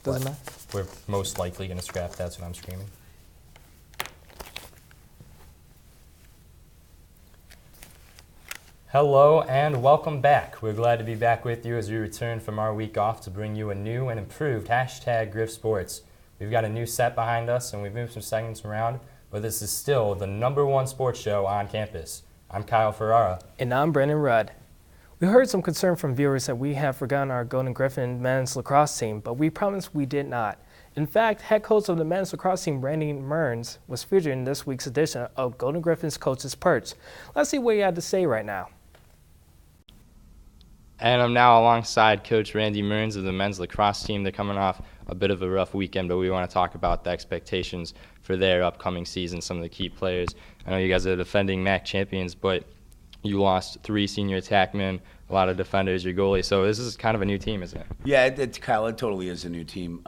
Doesn't matter. We're most likely going to scrap. That's what I'm screaming. Hello and welcome back. We're glad to be back with you as we return from our week off to bring you a new and improved hashtag Griffsports. We've got a new set behind us and we've moved some segments around, but this is still the #1 sports show on campus. I'm Kyle Ferrara. And I'm Brandon Rudd. We heard some concern from viewers that we have forgotten our Golden Griffin men's lacrosse team, but we promise we did not. In fact, head coach of the men's lacrosse team, Mearns, was featured in this week's edition of Golden Griffin's Coach's Perch. Let's see what he had to say right now. And I'm now alongside Coach Randy Mearns of the men's lacrosse team. They're coming off a bit of a rough weekend, but we want to talk about the expectations for their upcoming season, some of the key players. I know you guys are defending MAAC champions, but you lost 3 senior attackmen, a lot of defenders, your goalie. So this is kind of a new team, isn't it? Yeah, Kyle, it totally is a new team.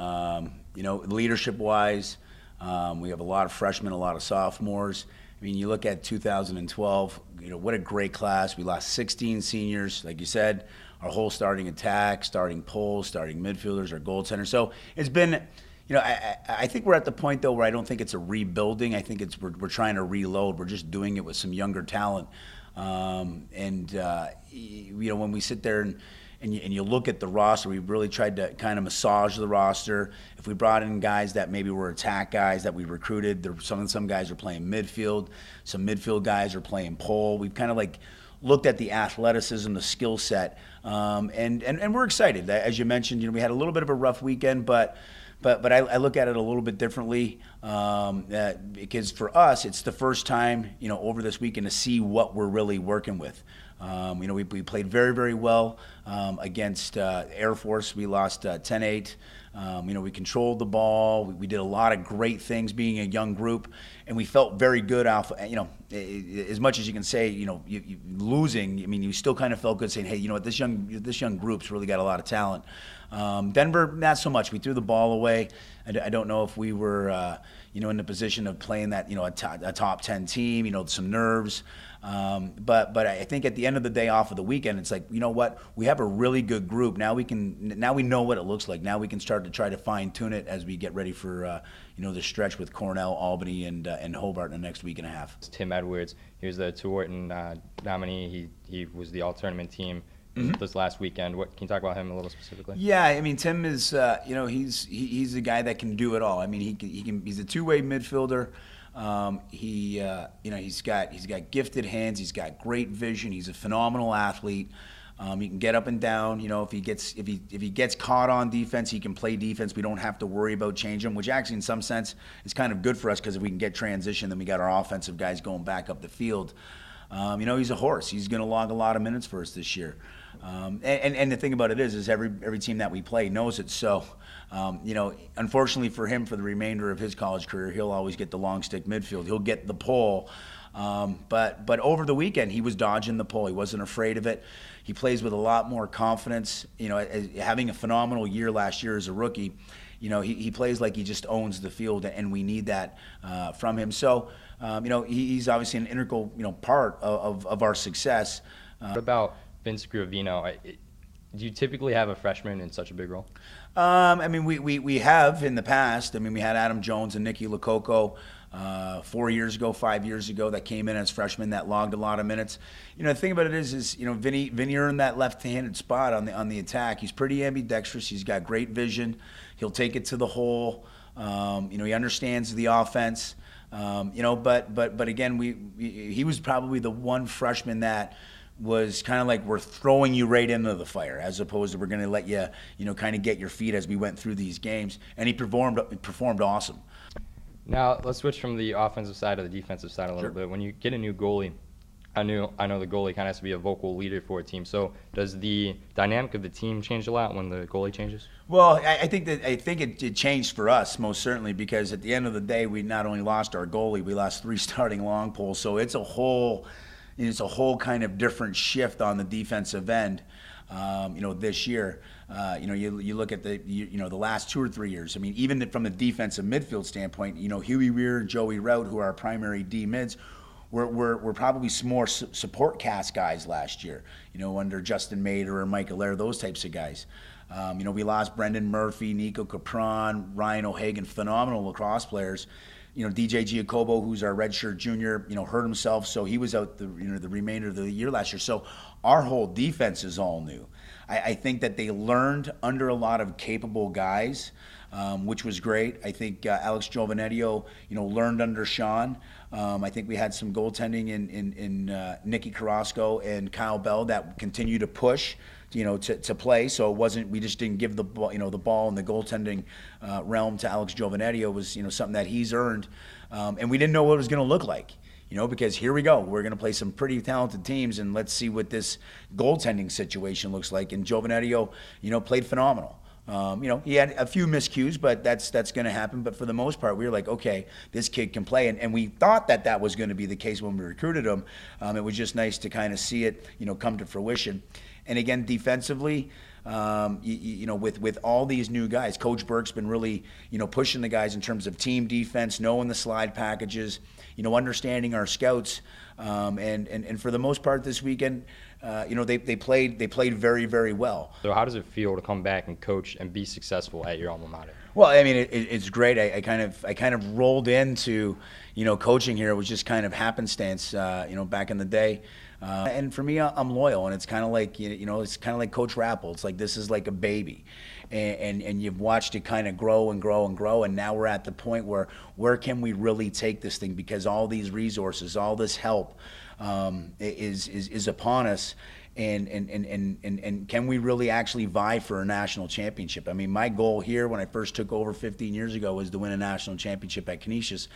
Leadership-wise, we have a lot of freshmen, a lot of sophomores. I mean, you look at 2012, what a great class. We lost 16 seniors, like you said, our whole starting attack, starting poles, starting midfielders, our goaltender. So it's been, I think we're at the point, though, where I don't think it's a rebuilding. I think we're trying to reload. We're just doing it with some younger talent. When we sit there and you look at the roster, we really tried to kind of massage the roster. If we brought in guys that maybe were attack guys that we recruited, some guys are playing midfield, some midfield guys are playing pole. We've kind of like looked at the athleticism, the skill set, and we're excited. As you mentioned, we had a little bit of a rough weekend, but I look at it a little bit differently because for us, it's the first time, over this weekend to see what we're really working with. We played very, very well against Air Force. We lost 10-8. We controlled the ball. We did a lot of great things being a young group, and we felt very good off, as much as you can say, you losing, you still kind of felt good saying, hey, this young group's really got a lot of talent. Denver, not so much. We threw the ball away. I don't know if we were, in the position of playing that, a top 10 team, some nerves. But I think at the end of the day off of the weekend, it's like, what? We have a really good group. Now we know what it looks like. Now we can start to try to fine tune it as we get ready for, the stretch with Cornell, Albany, and Hobart in the next week and a half. Tim Edwards, he was the Tewarton nominee. He was the all-tournament team this last weekend. Can you talk about him a little specifically? Yeah, Tim is, he's a guy that can do it all. He's a two-way midfielder. He's got gifted hands. He's got great vision. He's a phenomenal athlete. He can get up and down. If he gets caught on defense, he can play defense. We don't have to worry about changing him, which actually in some sense is kind of good for us because if we can get transition, then we got our offensive guys going back up the field. He's a horse. He's going to log a lot of minutes for us this year. And the thing about it is every team that we play knows it. So, unfortunately for him, for the remainder of his college career, he'll always get the long stick midfield. He'll get the pole. But over the weekend, he was dodging the pole. He wasn't afraid of it. He plays with a lot more confidence. Having a phenomenal year last year as a rookie, he plays like he just owns the field, and we need that from him. So, he's obviously an integral, part of our success. What about Vince Gravino? Do you typically have a freshman in such a big role? We have in the past. We had Adam Jones and Nicky Lococo 4 years ago, 5 years ago that came in as freshmen that logged a lot of minutes. The thing about it is Vinny earned that left-handed spot on the attack. He's pretty ambidextrous. He's got great vision. He'll take it to the hole. He understands the offense. But again, he was probably the one freshman that was kind of like we're throwing you right into the fire as opposed to we're going to let you, kind of get your feet as we went through these games. And he performed awesome. Now, let's switch from the offensive side to the defensive side a little bit. When you get a new goalie, I know the goalie kind of has to be a vocal leader for a team. So does the dynamic of the team change a lot when the goalie changes? Well, I think it changed for us most certainly because at the end of the day, we not only lost our goalie, we lost 3 starting long poles. So it's a whole kind of different shift on the defensive end. This year, you look at the last 2 or 3 years. Even from the defensive midfield standpoint, Huey Weir and Joey Rout, who are our primary D mids, were probably more support cast guys last year. Under Justin Mader or Mike Allaire, those types of guys. We lost Brendan Murphy, Nico Capron, Ryan O'Hagan, phenomenal lacrosse players. DJ Giacobo, who's our redshirt junior, hurt himself, so he was out the remainder of the year last year. So our whole defense is all new. I think that they learned under a lot of capable guys, which was great. I think Alex Giovanetio, learned under Sean. I think we had some goaltending in Nicky Carrasco and Kyle Bell that continue to push, to play. So it wasn't, we just didn't give the ball, the ball in the goaltending realm to Alex Giovanetio. It was, something that he's earned. And we didn't know what it was going to look like. Because here we go. We're going to play some pretty talented teams, and let's see what this goaltending situation looks like. And Giovanetio, played phenomenal. He had a few miscues, but that's going to happen. But for the most part, we were like, okay, this kid can play. And we thought that was going to be the case when we recruited him. It was just nice to kind of see it, come to fruition. And again, defensively, with all these new guys, Coach Burke's been really, pushing the guys in terms of team defense, knowing the slide packages, understanding our scouts, and for the most part this weekend, they played very, very well. So how does it feel to come back and coach and be successful at your alma mater? Well, I mean, it's great. I kind of rolled into, coaching here. It was just kind of happenstance, back in the day. And for me, I'm loyal, and it's kind of like, it's kind of like Coach Rappel. It's like, this is like a baby, and you've watched it kind of grow and grow and grow, and now we're at the point where can we really take this thing, because all these resources, all this help is upon us, and can we really actually vie for a national championship? I mean, my goal here when I first took over 15 years ago was to win a national championship at Canisius.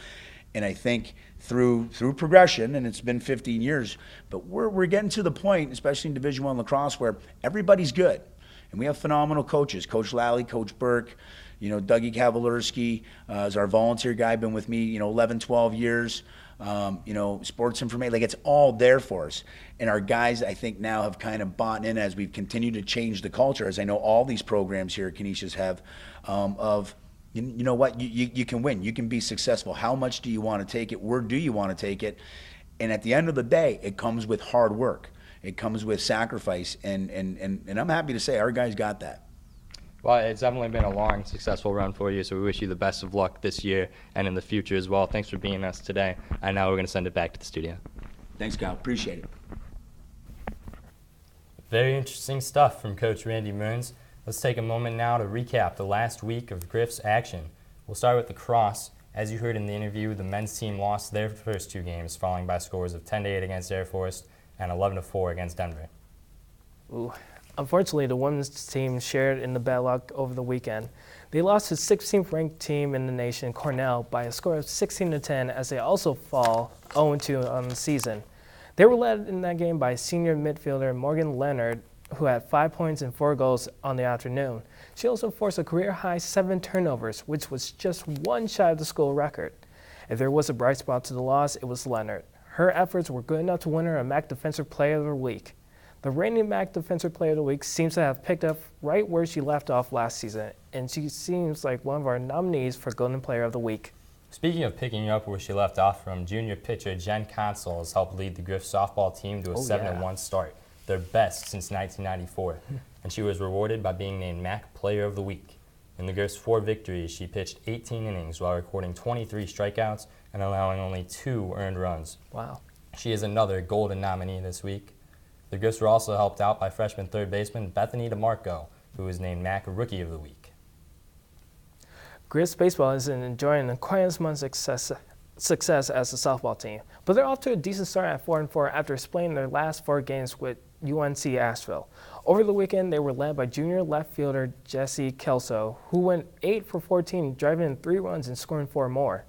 And I think through progression, and it's been 15 years, but we're getting to the point, especially in Division I lacrosse, where everybody's good. And we have phenomenal coaches. Coach Lally, Coach Burke, Dougie Kavalurski is our volunteer guy, been with me, 11, 12 years. Sports information, like, it's all there for us. And our guys, I think, now have kind of bought in as we've continued to change the culture, as I know all these programs here at Canisius have, of, you know what, you can win, you can be successful. How much do you want to take it? Where do you want to take it? And at the end of the day, it comes with hard work. It comes with sacrifice, and I'm happy to say our guys got that. Well, it's definitely been a long, successful run for you, so we wish you the best of luck this year and in the future as well. Thanks for being us today, and now we're going to send it back to the studio. Thanks, Kyle. Appreciate it. Very interesting stuff from Coach Randy Mearns. Let's take a moment now to recap the last week of Griff's action. We'll start with lacrosse. As you heard in the interview, the men's team lost their first two games, falling by scores of 10-8 against Air Force and 11-4 against Denver. Ooh. Unfortunately, the women's team shared in the bad luck over the weekend. They lost to 16th ranked team in the nation, Cornell, by a score of 16-10, as they also fall 0-2 on the season. They were led in that game by senior midfielder Morgan Leonard, who had 5 points and 4 goals on the afternoon. She also forced a career-high 7 turnovers, which was just one shy of the school record. If there was a bright spot to the loss, it was Leonard. Her efforts were good enough to win her a MAAC Defensive Player of the Week. The reigning MAAC Defensive Player of the Week seems to have picked up right where she left off last season, and she seems like one of our nominees for Golden Player of the Week. Speaking of picking up where she left off from, junior pitcher Jen Console has helped lead the Griff softball team to a 7-1 start, their best since 1994, and she was rewarded by being named MAAC Player of the Week. In the Griff's 4 victories, she pitched 18 innings while recording 23 strikeouts and allowing only 2 earned runs. Wow. She is another Golden nominee this week. The Griffs were also helped out by freshman third baseman Bethany DeMarco, who was named MAAC Rookie of the Week. Griff's baseball isn't enjoying quite as much success as the softball team, but they're off to a decent start at 4-4 after splitting their last 4 games with UNC Asheville. Over the weekend, they were led by junior left fielder Jesse Kelso, who went 8 for 14, driving in 3 runs and scoring 4 more.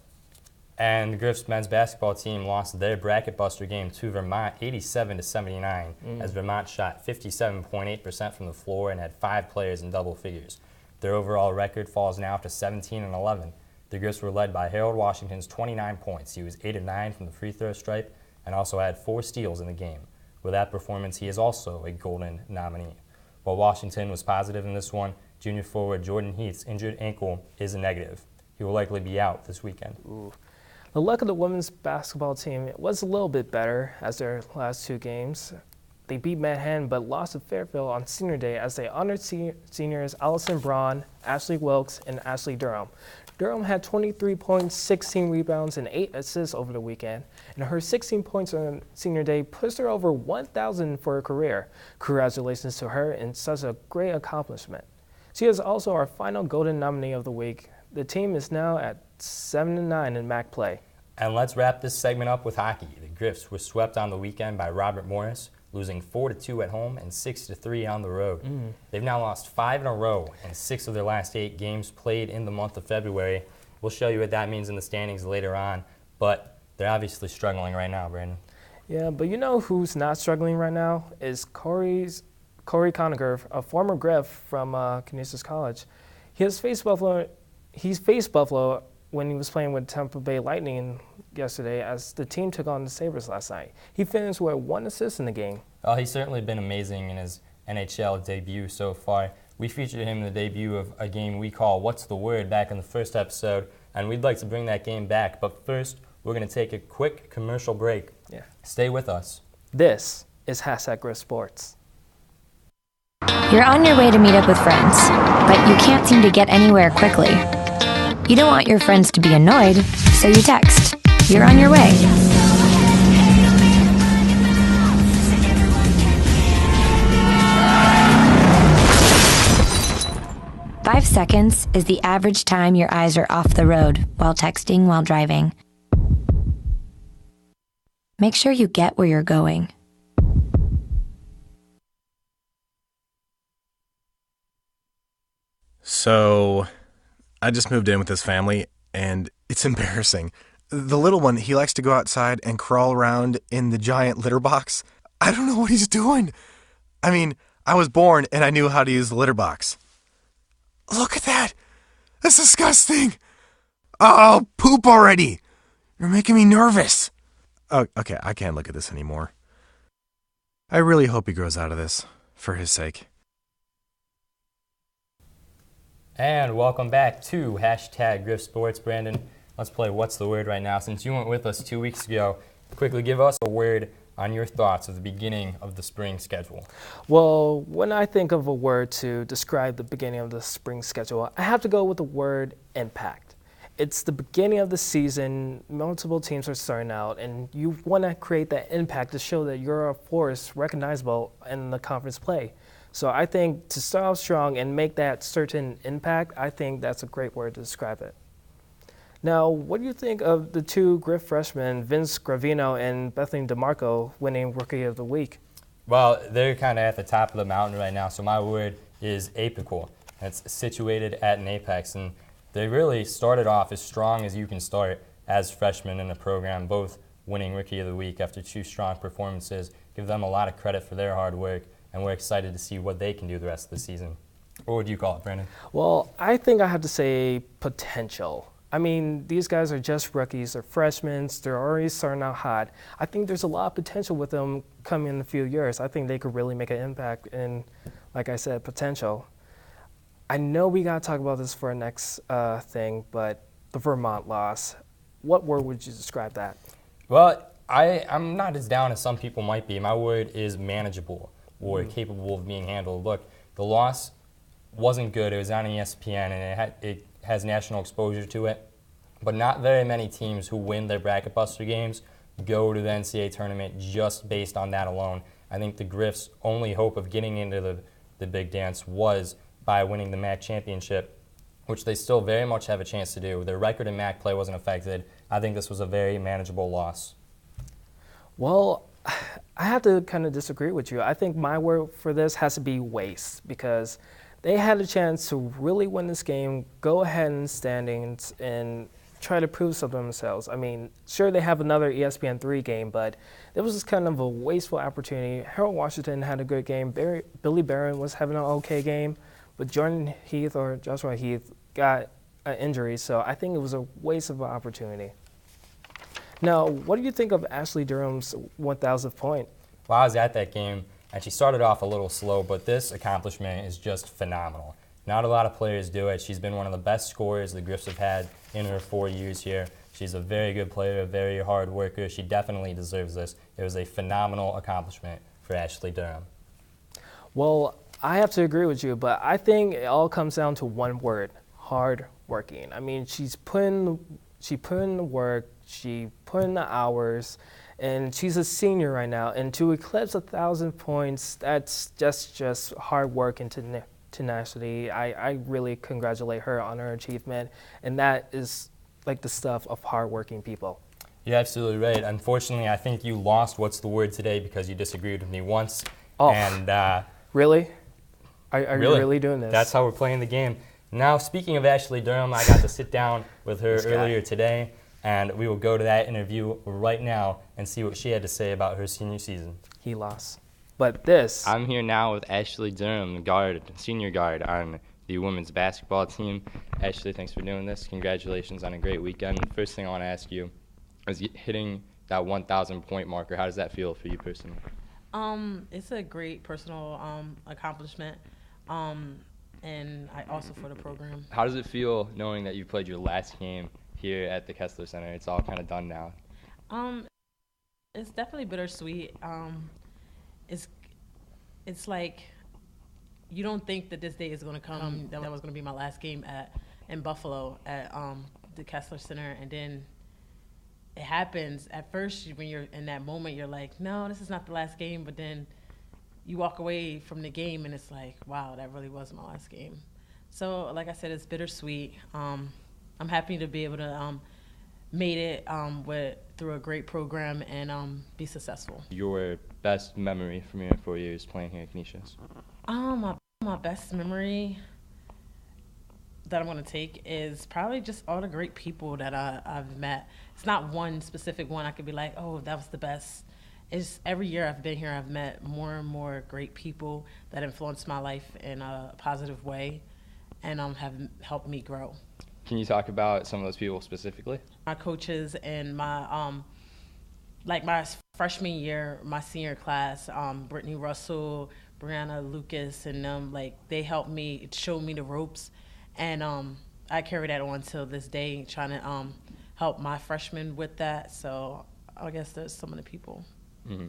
And the Griff's men's basketball team lost their bracket buster game to Vermont 87-79, as Vermont shot 57.8% from the floor and had 5 players in double figures. Their overall record falls now to 17-11. The Griffs were led by Harold Washington's 29 points. He was 8-9 from the free throw stripe and also had 4 steals in the game. With that performance, he is also a Golden nominee. While Washington was positive in this one, junior forward Jordan Heath's injured ankle is a negative. He will likely be out this weekend. Ooh. The luck of the women's basketball team was a little bit better as their last 2 games. They beat Manhattan but lost to Fairfield on senior day as they honored seniors Allison Braun, Ashley Wilkes, and Ashley Durham. Durham had 23 points, 16 rebounds, and 8 assists over the weekend, and her 16 points on senior day pushed her over 1,000 for her career. Congratulations to her and such a great accomplishment. She is also our final Golden nominee of the week. The team is now at 7-9 in MAAC play. And let's wrap this segment up with hockey. The Griffs were swept on the weekend by Robert Morris, losing 4-2 at home and 6-3 on the road. They've now lost 5 in a row in 6 of their last 8 games played in the month of February. We'll show you what that means in the standings later on, but they're obviously struggling right now, Brandon. Yeah, but you know who's not struggling right now is Corey Conacher, a former Griff from Canisius College. He's faced Buffalo when he was playing with Tampa Bay Lightning yesterday as the team took on the Sabres last night. He finished with 1 assist in the game. Well, he's certainly been amazing in his NHL debut so far. We featured him in the debut of a game we call What's the Word back in the first episode, and we'd like to bring that game back. But first, we're going to take a quick commercial break. Yeah. Stay with us. This is #Griffsports. You're on your way to meet up with friends, but you can't seem to get anywhere quickly. You don't want your friends to be annoyed, so you text. You're on your way. Five seconds is the average time your eyes are off the road while texting while driving. Make sure you get where you're going. So, I just moved in with this family, and it's embarrassing. The little one, he likes to go outside and crawl around in the giant litter box. I don't know what he's doing. I mean, I was born and I knew how to use the litter box. Look at that! That's disgusting! Oh, poop already! You're making me nervous. Oh, okay, I can't look at this anymore. I really hope he grows out of this, for his sake. And welcome back to #Griffsports. Brandon, let's play What's the Word right now. Since you weren't with us 2 weeks ago, quickly give us a word on your thoughts of the beginning of the spring schedule. Well, when I think of a word to describe the beginning of the spring schedule, I have to go with the word impact. It's the beginning of the season, multiple teams are starting out, and you want to create that impact to show that you're a force recognizable in the conference play. So I think to start off strong and make that certain impact, I think that's a great word to describe it. Now, what do you think of the 2 Griff freshmen, Vince Gravino and Bethany DeMarco, winning Rookie of the Week? Well, they're kind of at the top of the mountain right now, so my word is apical. It's situated at an apex, and they really started off as strong as you can start as freshmen in the program, both winning Rookie of the Week after 2 strong performances. Give them a lot of credit for their hard work, and we're excited to see what they can do the rest of the season. What would you call it, Brandon? Well, I think I have to say potential. I mean, these guys are just rookies. They're freshmen. They're already starting out hot. I think there's a lot of potential with them coming in a few years. I think they could really make an impact in, like I said, potential. I know we got to talk about this for our next thing, but the Vermont loss, what word would you describe that? Well, I'm not as down as some people might be. My word is manageable or capable of being handled. Look, the loss wasn't good. It was on ESPN, and it has national exposure to it. But not very many teams who win their bracket buster games go to the NCAA tournament just based on that alone. I think the Griff's only hope of getting into the big dance was by winning the MAAC championship, which they still very much have a chance to do. Their record in MAAC play wasn't affected. I think this was a very manageable loss. Well, I have to kind of disagree with you. I think my word for this has to be waste, because they had a chance to really win this game, go ahead in the standings, and try to prove something themselves. I mean, sure, they have another ESPN3 game, but it was just kind of a wasteful opportunity. Harold Washington had a good game. Billy Barron was having an okay game, but Jordan Heath or Joshua Heath got an injury, so I think it was a waste of an opportunity. Now, what do you think of Ashley Durham's 1,000th point? Well, I was at that game, and she started off a little slow, but this accomplishment is just phenomenal. Not a lot of players do it. She's been one of the best scorers the Griffs have had in her 4 years here. She's a very good player, a very hard worker. She definitely deserves this. It was a phenomenal accomplishment for Ashley Durham? Well, I have to agree with you, but I think it all comes down to one word: hard working. I mean, she put in the work, she put in the hours, and she's a senior right now. And to eclipse 1,000 points, that's just hard work and tenacity. I really congratulate her on her achievement, and that is like the stuff of hardworking people. You're absolutely right. Unfortunately, I think you lost What's the Word today because you disagreed with me once. Oh, and really? Are you really doing this? That's how we're playing the game. Now, speaking of Ashley Durham, I got to sit down with her earlier today, and we will go to that interview right now and see what she had to say about her senior season. He lost. But this... I'm here now with Ashley Durham, senior guard on the women's basketball team. Ashley, thanks for doing this. Congratulations on a great weekend. First thing I want to ask you is hitting that 1,000 point marker. How does that feel for you personally? It's a great personal accomplishment, and I also for the program. How does it feel knowing that you played your last game here at the Kessler Center? It's all kind of done now. It's definitely bittersweet. It's like you don't think that this day is going to come. That was going to be my last game in Buffalo at the Kessler Center, and then it happens. At first, when you're in that moment, you're like, no, this is not the last game. But then you walk away from the game, and it's like, wow, that really was my last game. So, like I said, it's bittersweet. I'm happy to be able to made it through a great program and be successful. Your best memory from your 4 years playing here at Canisius? My best memory that I'm going to take is probably just all the great people that I've met. It's not one specific one I could be like, oh, that was the best. It's every year I've been here, I've met more and more great people that influenced my life in a positive way and have helped me grow. Can you talk about some of those people specifically? My coaches and my my freshman year, my senior class, Brittany Russell, Brianna Lucas, and them, they helped me, showed me the ropes. And I carry that on till this day, trying to help my freshmen with that. So I guess there's some of the people. Mm-hmm.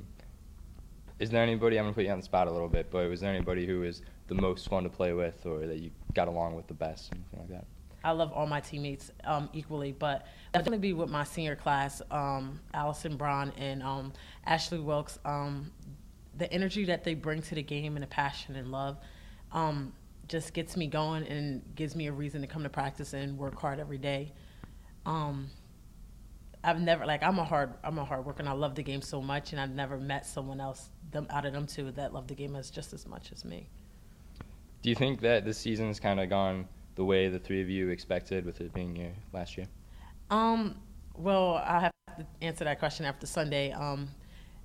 Is there anybody, I'm going to put you on the spot a little bit, but was there anybody who was the most fun to play with or that you got along with the best, anything like that? I love all my teammates equally, but definitely be with my senior class, Allison Braun and Ashley Wilkes. The energy that they bring to the game and the passion and love just gets me going and gives me a reason to come to practice and work hard every day. I've never, I'm a hard worker and I love the game so much, and I've never met someone else out of them two that loved the game just as much as me. Do you think that this season's kind of gone the way the three of you expected with it being your last year? Well, I have to answer that question after Sunday.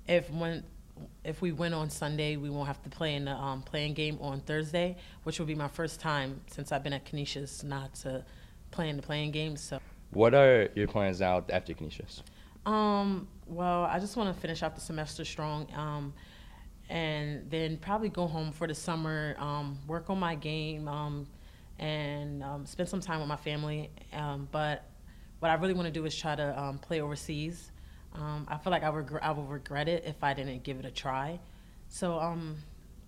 If we win on Sunday, we won't have to play in the playing game on Thursday, which will be my first time since I've been at Canisius not to play in the playing game. So, what are your plans now after Canisius? Well, I just want to finish out the semester strong, and then probably go home for the summer, work on my game, and spend some time with my family. But what I really want to do is try to play overseas. I feel like I will regret it if I didn't give it a try. So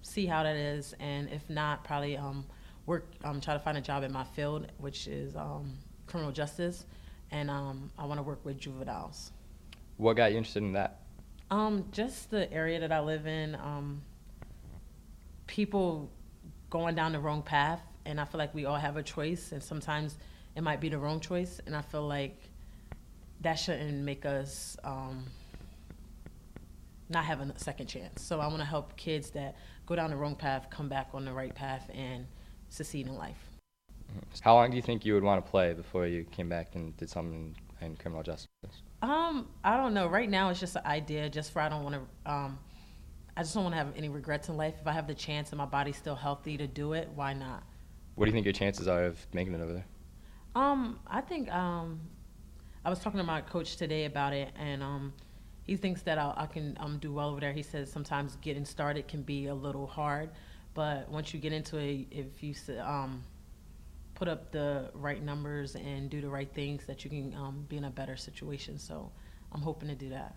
see how that is, and if not, probably try to find a job in my field, which is criminal justice, and I want to work with juveniles. What got you interested in that? Just the area that I live in, people going down the wrong path, and I feel like we all have a choice, and sometimes it might be the wrong choice, and I feel like that shouldn't make us not have a second chance. So I want to help kids that go down the wrong path come back on the right path and succeed in life. How long do you think you would want to play before you came back and did something in criminal justice? I don't know. Right now it's just an idea, just for I just don't want to have any regrets in life. If I have the chance and my body's still healthy to do it, why not? What do you think your chances are of making it over there? I think I was talking to my coach today about it, and he thinks that I can do well over there. He says sometimes getting started can be a little hard, but once you get into it, if you put up the right numbers and do the right things, that you can be in a better situation. So I'm hoping to do that.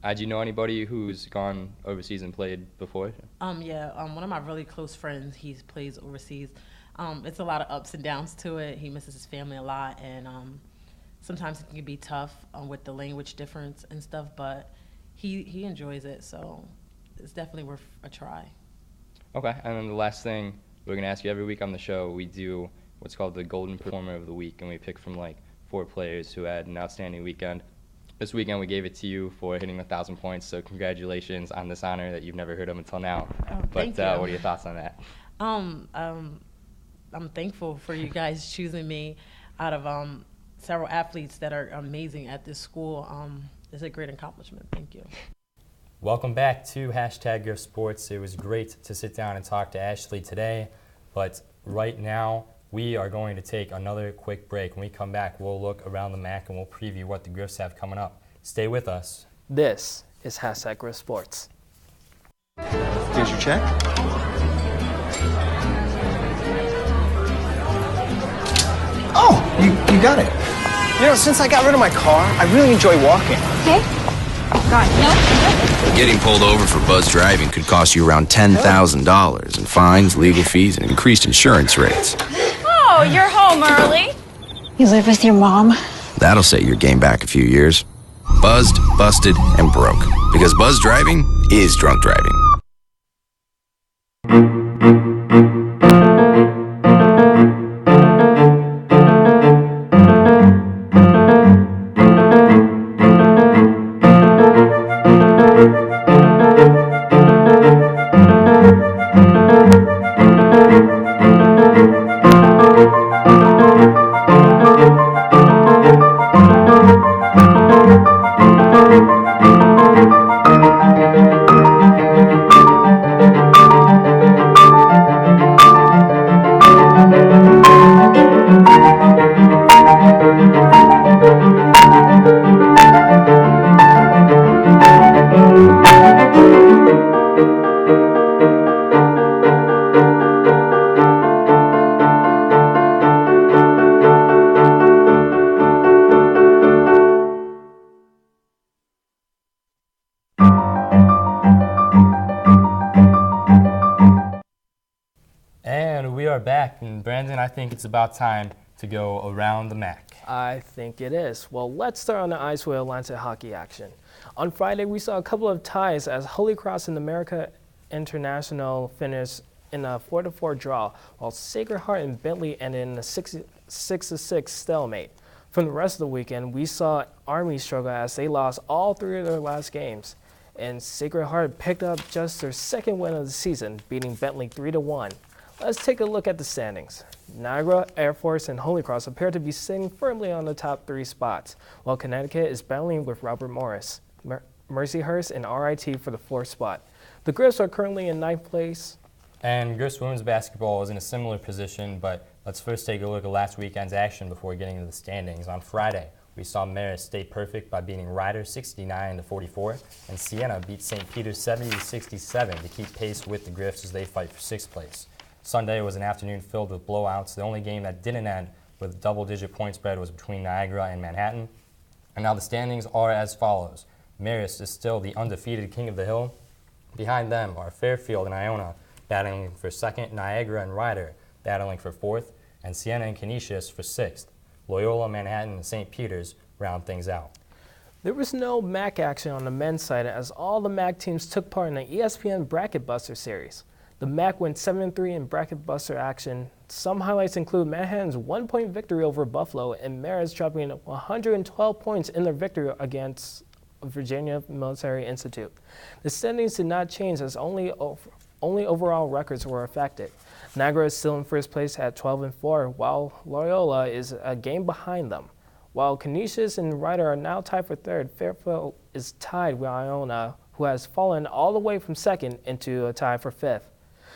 Do you know anybody who's gone overseas and played before? One of my really close friends, he plays overseas. It's a lot of ups and downs to it. He misses his family a lot, and sometimes it can be tough with the language difference and stuff, but he enjoys it, so it's definitely worth a try. Okay, and then the last thing we're going to ask you every week on the show, we do what's called the Golden Performer of the Week, and we pick from like 4 players who had an outstanding weekend. This weekend we gave it to you for hitting 1,000 points, so congratulations on this honor that you've never heard of until now. Thank you. What are your thoughts on that? I'm thankful for you guys choosing me out of several athletes that are amazing at this school. It's a great accomplishment. Thank you. Welcome back to #Griffsports. It was great to sit down and talk to Ashley today, but right now we are going to take another quick break. When we come back, we'll look around the MAAC and we'll preview what the Griffs have coming up. Stay with us. This is #Griffsports. Here's your check. Oh, you got it. You know, since I got rid of my car, I really enjoy walking. Okay. God, no. Getting pulled over for buzz driving could cost you around $10,000 in fines, legal fees, and increased insurance rates. Oh, you're home early. You live with your mom? That'll set your game back a few years. Buzzed, busted, and broke. Because buzz driving is drunk driving. Back, and Brandon, I think it's about time to go around the MAAC. I think it is. Well, let's start on the ice with Atlantic hockey action. On Friday, we saw a couple of ties as Holy Cross and America International finished in a 4-4 draw, while Sacred Heart and Bentley ended in a 6-6 stalemate. From the rest of the weekend, we saw Army struggle as they lost all 3 of their last games, and Sacred Heart picked up just their second win of the season, beating Bentley 3-1. Let's take a look at the standings. Niagara, Air Force, and Holy Cross appear to be sitting firmly on the top 3 spots, while Connecticut is battling with Robert Morris, Mercyhurst, and RIT for the 4th spot. The Griffs are currently in 9th place. And Griffs women's basketball is in a similar position, but let's first take a look at last weekend's action before getting into the standings. On Friday, we saw Mearns stay perfect by beating Ryder 69-44, and Siena beat St. Peter's 70-67 to keep pace with the Griffs as they fight for 6th place. Sunday was an afternoon filled with blowouts. The only game that didn't end with a double-digit point spread was between Niagara and Manhattan. And now the standings are as follows. Mearns is still the undefeated king of the hill. Behind them are Fairfield and Iona battling for 2nd, Niagara and Ryder battling for 4th, and Siena and Canisius for 6th. Loyola, Manhattan, and St. Peter's round things out. There was no MAAC action on the men's side as all the MAAC teams took part in the ESPN Bracket Buster series. The MAAC went 7-3 in Bracket Buster action. Some highlights include Manhattan's 1-point victory over Buffalo and Mearns dropping 112 points in their victory against Virginia Military Institute. The standings did not change as only overall records were affected. Niagara is still in 1st place at 12-4, while Loyola is a game behind them. While Canisius and Ryder are now tied for 3rd, Fairfield is tied with Iona, who has fallen all the way from 2nd into a tie for 5th.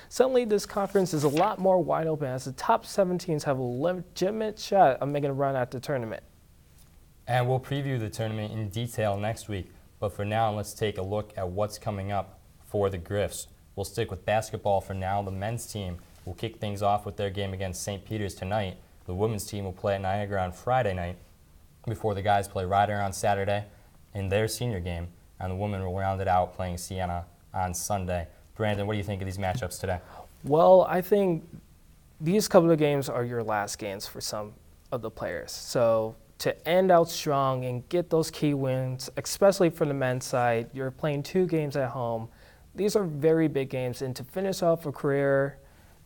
Suddenly, this conference is a lot more wide open as the top 7 teams have a legitimate shot of making a run at the tournament. And we'll preview the tournament in detail next week, but for now, let's take a look at what's coming up for the Griffs. We'll stick with basketball for now. The men's team will kick things off with their game against St. Peter's tonight. The women's team will play at Niagara on Friday night before the guys play Ryder on Saturday in their senior game. and the women will round it out playing Siena on Sunday. Brandon, what do you think of these matchups today? Well, I think these couple of games are your last games for some of the players. So to end out strong and get those key wins, especially for the men's side, you're playing 2 games at home. These are very big games, and to finish off a career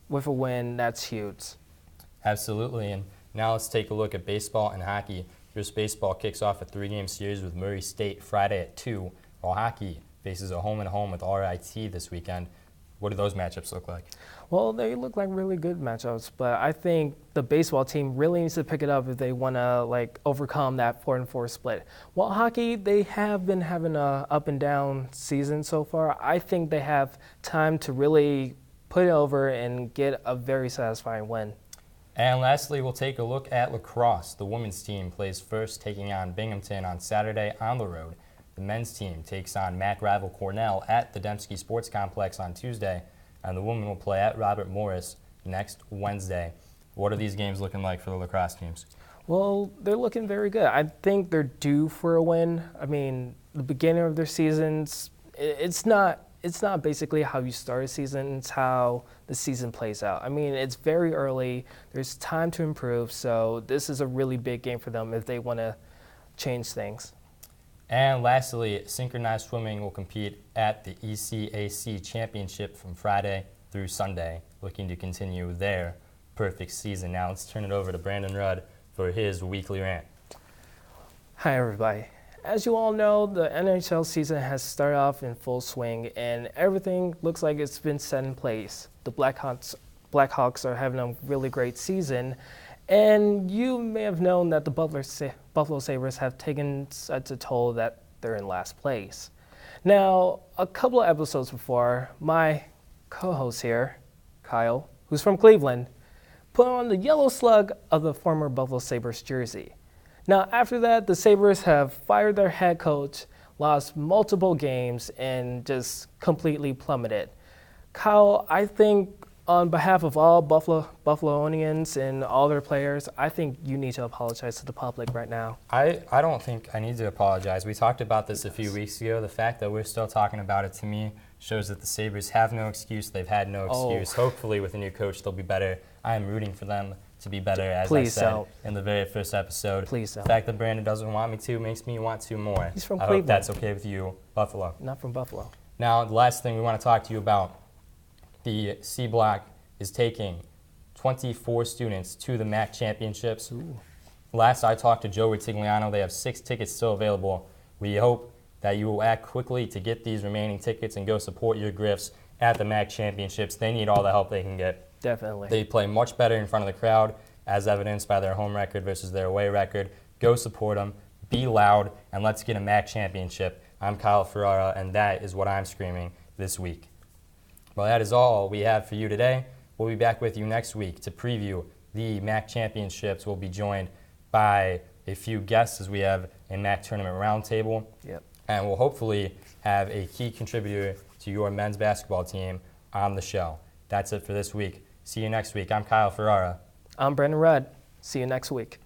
with a win, that's huge. Absolutely, and now let's take a look at baseball and hockey. Griff's baseball kicks off a 3-game series with Murray State Friday at 2, while hockey faces a home-and-home with RIT this weekend. What do those matchups look like? Well, they look like really good matchups, but I think the baseball team really needs to pick it up if they want to overcome that 4-4 split. While hockey, they have been having a up and down season so far. I think they have time to really put it over and get a very satisfying win. And lastly, we'll take a look at lacrosse. The women's team plays first, taking on Binghamton on Saturday on the road. The men's team takes on MAAC rival Cornell at the Dembski Sports Complex on Tuesday, and the women will play at Robert Morris next Wednesday. What are these games looking like for the lacrosse teams? Well, they're looking very good. I think they're due for a win. I mean, the beginning of their seasons, it's not basically how you start a season, it's how the season plays out. I mean, it's very early. There's time to improve, so this is a really big game for them if they want to change things. And lastly, synchronized swimming will compete at the ECAC Championship from Friday through Sunday, looking to continue their perfect season. Now let's turn it over to Brandon Rudd for his weekly rant. Hi, everybody. As you all know, the NHL season has started off in full swing, and everything looks like it's been set in place. The Blackhawks are having a really great season, and you may have known that the Buffalo Sabres have taken such a toll that they're in last place. Now, a couple of episodes before, my co-host here, Kyle, who's from Cleveland, put on the yellow slug of the former Buffalo Sabres jersey. Now, after that, the Sabres have fired their head coach, lost multiple games, and just completely plummeted. Kyle, I think on behalf of all Buffalonians and all their players, I think you need to apologize to the public right now. I don't think I need to apologize. We talked about this a few weeks ago. The fact that we're still talking about it, to me, shows that the Sabres have no excuse. They've had no excuse. Hopefully, with a new coach, they'll be better. I am rooting for them to be better, as I said in the very first episode. Please don't. The fact that Brandon doesn't want me to makes me want to more. He's from I Cleveland. hope that's okay with you, Buffalo. Not from Buffalo. Now, the last thing we want to talk to you about, the C Block is taking 24 students to the MAAC Championships. Ooh. Last I talked to Joe Ritigliano, they have 6 tickets still available. We hope that you will act quickly to get these remaining tickets and go support your Griffs at the MAAC Championships. They need all the help they can get. Definitely. They play much better in front of the crowd, as evidenced by their home record versus their away record. Go support them, be loud, and let's get a MAAC championship. I'm Kyle Ferrara, and that is what I'm screaming this week. Well, that is all we have for you today. We'll be back with you next week to preview the MAAC championships. We'll be joined by a few guests as we have a MAAC tournament roundtable. Yep. And we'll hopefully have a key contributor to your men's basketball team on the show. That's it for this week. See you next week. I'm Kyle Ferrara. I'm Brandon Rudd. See you next week.